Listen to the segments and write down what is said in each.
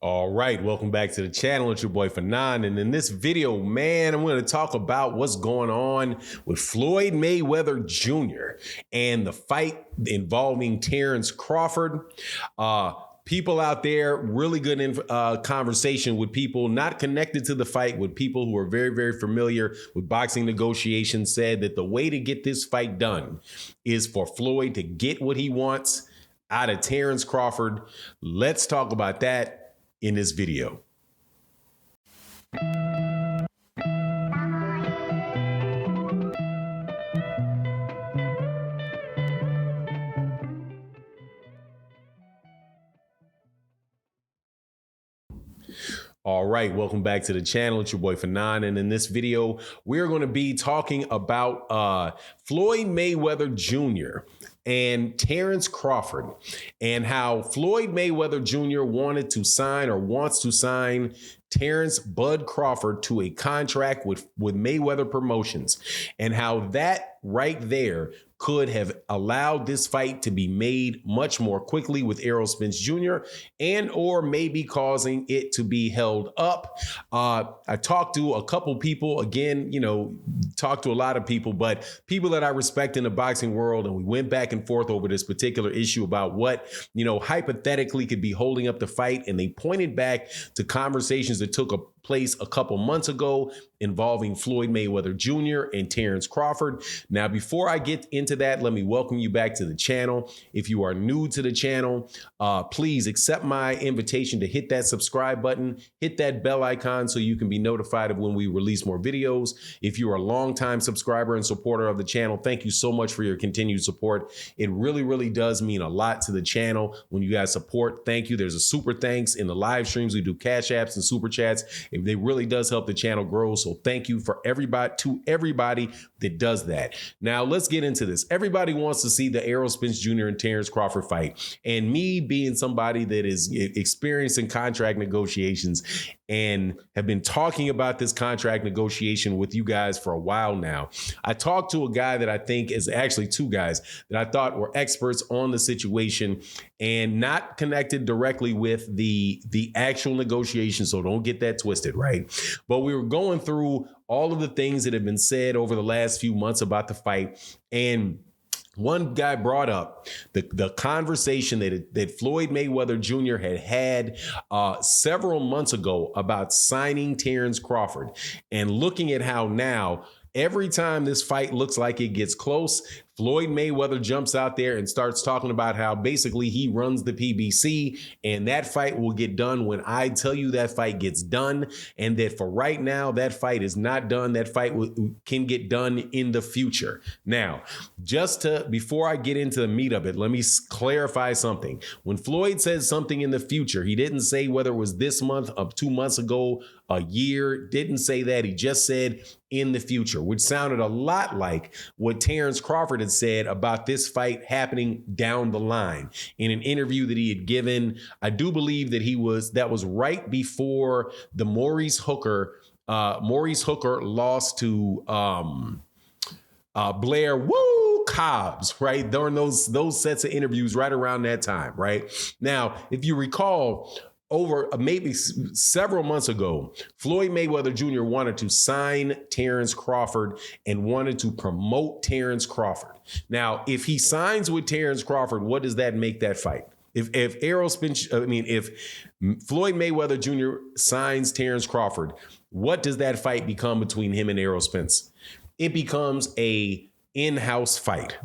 All right, welcome back to the channel. It's your boy Fanon, and in this video, man, I'm going to talk about what's going on with Floyd Mayweather Jr. and the fight involving Terence Crawford. People out there, really good conversation with people not connected to the fight, with people who are very, very familiar with boxing negotiations, said that the way to get this fight done is for Floyd to get what he wants out of Terence Crawford. Let's talk about that in this video. All right, welcome back to the channel. It's your boy Fanon, and in this video, we're going to be talking about Floyd Mayweather Jr. and Terence Crawford, and how Floyd Mayweather Jr. wanted to sign or wants to sign Terence Bud Crawford to a contract with Mayweather Promotions, and how that right there could have allowed this fight to be made much more quickly with Spence Jr. and or maybe causing it to be held up. I talked to a couple people, again, talked to a lot of people, but people that I respect in the boxing world, and we went back and forth over this particular issue about what, hypothetically could be holding up the fight, and they pointed back to conversations that took place a couple months ago involving Floyd Mayweather Jr. and Terence Crawford. Now, before I get into that, let me welcome you back to the channel. If you are new to the channel, please accept my invitation to hit that subscribe button, hit that bell icon so you can be notified of when we release more videos. If you are a longtime subscriber and supporter of the channel, thank you so much for your continued support. It really, really does mean a lot to the channel when you guys support. Thank you. There's a super thanks in the live streams. We do cash apps and super chats. It really does help the channel grow. So thank you for everybody that does that. Now let's get into this. Everybody wants to see the Spence Jr. and Terence Crawford fight. And me being somebody that is experienced in contract negotiations and have been talking about this contract negotiation with you guys for a while now, I talked to a guy that I think is actually two guys that I thought were experts on the situation and not connected directly with the actual negotiation. So don't get that twisted, right? But we were going through all of the things that have been said over the last few months about the fight, and one guy brought up the conversation that Floyd Mayweather Jr. had several months ago about signing Terence Crawford, and looking at how now every time this fight looks like it gets close, Floyd Mayweather jumps out there and starts talking about how basically he runs the PBC and that fight will get done when I tell you that fight gets done, and that for right now, that fight is not done. That fight can get done in the future. Now, before I get into the meat of it, let me clarify something. When Floyd says something in the future, he didn't say whether it was this month, 2 months ago, a year, didn't say that. He just said in the future, which sounded a lot like what Terence Crawford had said about this fight happening down the line in an interview that he had given. I do believe that that was right before the Maurice Hooker lost to Blair Cobbs, right? During those sets of interviews right around that time, right? Now, if you recall, over maybe several months ago, Floyd Mayweather Jr. wanted to sign Terence Crawford and wanted to promote Terence Crawford. Now, if he signs with Terence Crawford, what does that make that fight? If Floyd Mayweather Jr. signs Terence Crawford, what does that fight become between him and Spence? It becomes a in-house fight.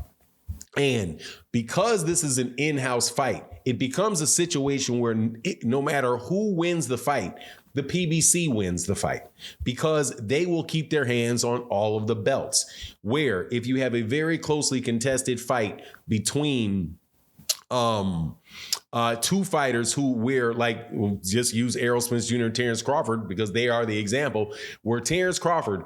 And because this is an in-house fight, it becomes a situation where no matter who wins the fight, the PBC wins the fight, because they will keep their hands on all of the belts. Where if you have a very closely contested fight between two fighters who we'll just use Spence Jr. and Terence Crawford because they are the example, where Terence Crawford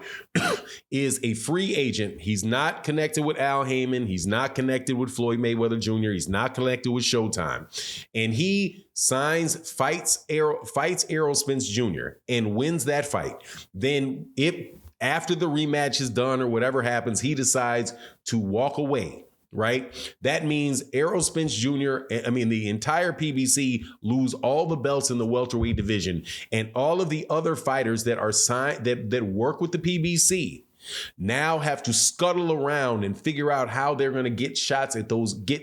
is a free agent. He's not connected with Al Heyman. He's not connected with Floyd Mayweather Jr. He's not connected with Showtime. And he fights Spence Jr. and wins that fight. Then after the rematch is done or whatever happens, he decides to walk away. right? That means Errol Spence Jr., the entire PBC lose all the belts in the welterweight division, and all of the other fighters that are signed that work with the PBC now have to scuttle around and figure out how they're going to get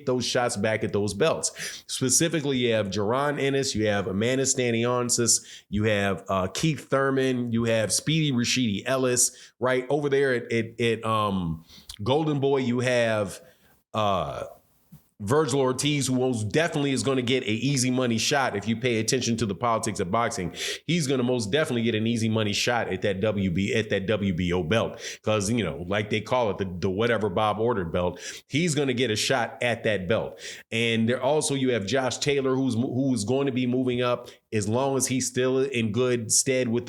those shots back at those belts. Specifically, you have Jaron Ennis, you have Amanda Stanionis, you have Keith Thurman, you have Speedy Rashidi Ellis, right? Over there at Golden Boy, you have Virgil Ortiz, who most definitely is going to get an easy money shot. If you pay attention to the politics of boxing, he's going to most definitely get an easy money shot at that WBO belt, because, you know, like they call it, the whatever Bob ordered belt. He's going to get a shot at that belt. And there also, you have Josh Taylor, who's going to be moving up as long as he's still in good stead with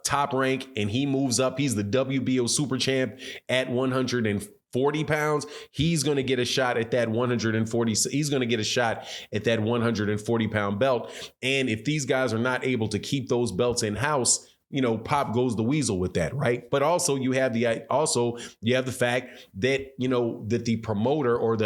Top Rank, and he moves up. He's the WBO super champ at 140 pounds. He's going to get a shot at that 140. He's going to get a shot at that 140 pound belt. And if these guys are not able to keep those belts in house, you know, Pop goes the weasel with that, right? But also you have the fact that, you know, that the promoter or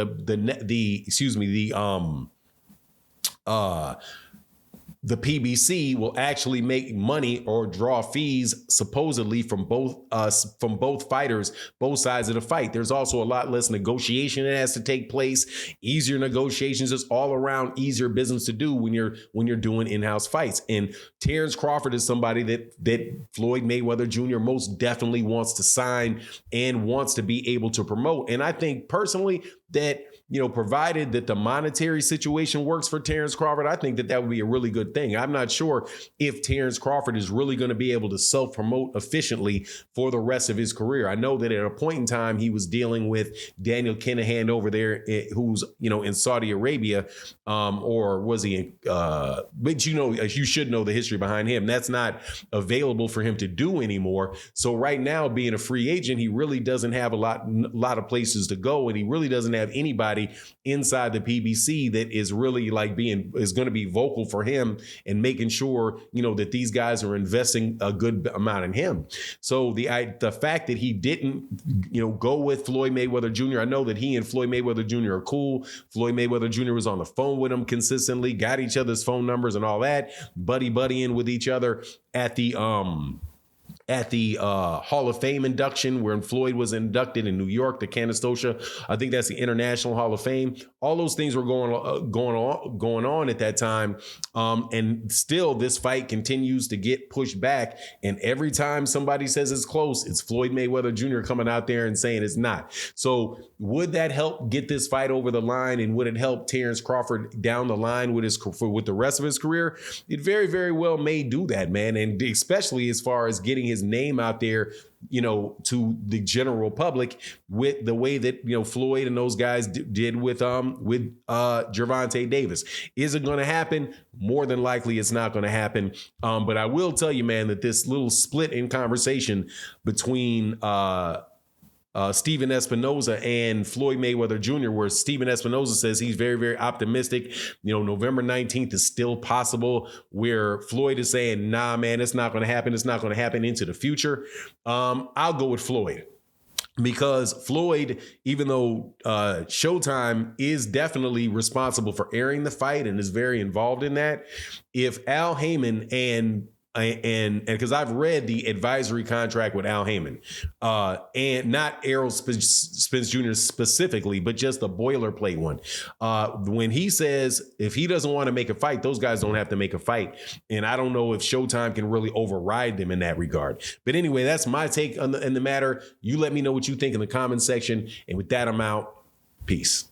the PBC will actually make money or draw fees supposedly from both fighters, both sides of the fight. There's also a lot less negotiation that has to take place. Easier negotiations, is all around easier business to do when you're doing in-house fights. And Terence Crawford is somebody that Floyd Mayweather Jr. most definitely wants to sign and wants to be able to promote. And I think personally that, you know, provided that the monetary situation works for Terence Crawford, I think that would be a really good thing. I'm not sure if Terence Crawford is really going to be able to self-promote efficiently for the rest of his career. I know that at a point in time, he was dealing with Daniel Kinahan over there, who's, you know, in Saudi Arabia, or was he? But, you know, you should know the history behind him. That's not available for him to do anymore. So right now, being a free agent, he really doesn't have a lot of places to go, and he really doesn't have anybody inside the PBC that is really is going to be vocal for him and making sure, you know, that these guys are investing a good amount in him. So the fact that he didn't, you know, go with Floyd Mayweather Jr., I know that he and Floyd Mayweather Jr. are cool. Floyd Mayweather Jr. was on the phone with him consistently, got each other's phone numbers and all that, buddying with each other at the Hall of Fame induction, when Floyd was inducted in New York, the Canastota. I think that's the International Hall of Fame. All those things were going on at that time. And still this fight continues to get pushed back. And every time somebody says it's close, it's Floyd Mayweather Jr. coming out there and saying it's not. So would that help get this fight over the line? And would it help Terence Crawford down the line with the rest of his career? It very, very well may do that, man. And especially as far as getting his name out there, you know, to the general public, with the way that, you know, Floyd and those guys did with Gervonta Davis. Is it going to happen? More than likely it's not going to happen. But I will tell you, man, that this little split in conversation between Steven Espinoza and Floyd Mayweather Jr., where Steven Espinoza says he's very, very optimistic. You know, November 19th is still possible, where Floyd is saying, nah, man, it's not going to happen. It's not going to happen into the future. I'll go with Floyd. Because Floyd, even though Showtime is definitely responsible for airing the fight and is very involved in that, if Al Heyman and because I've read the advisory contract with Al Heyman, and not Errol Spence Jr. specifically, but just the boilerplate one. When he says if he doesn't want to make a fight, those guys don't have to make a fight. And I don't know if Showtime can really override them in that regard. But anyway, that's my take in the matter. You let me know what you think in the comment section. And with that, I'm out. Peace.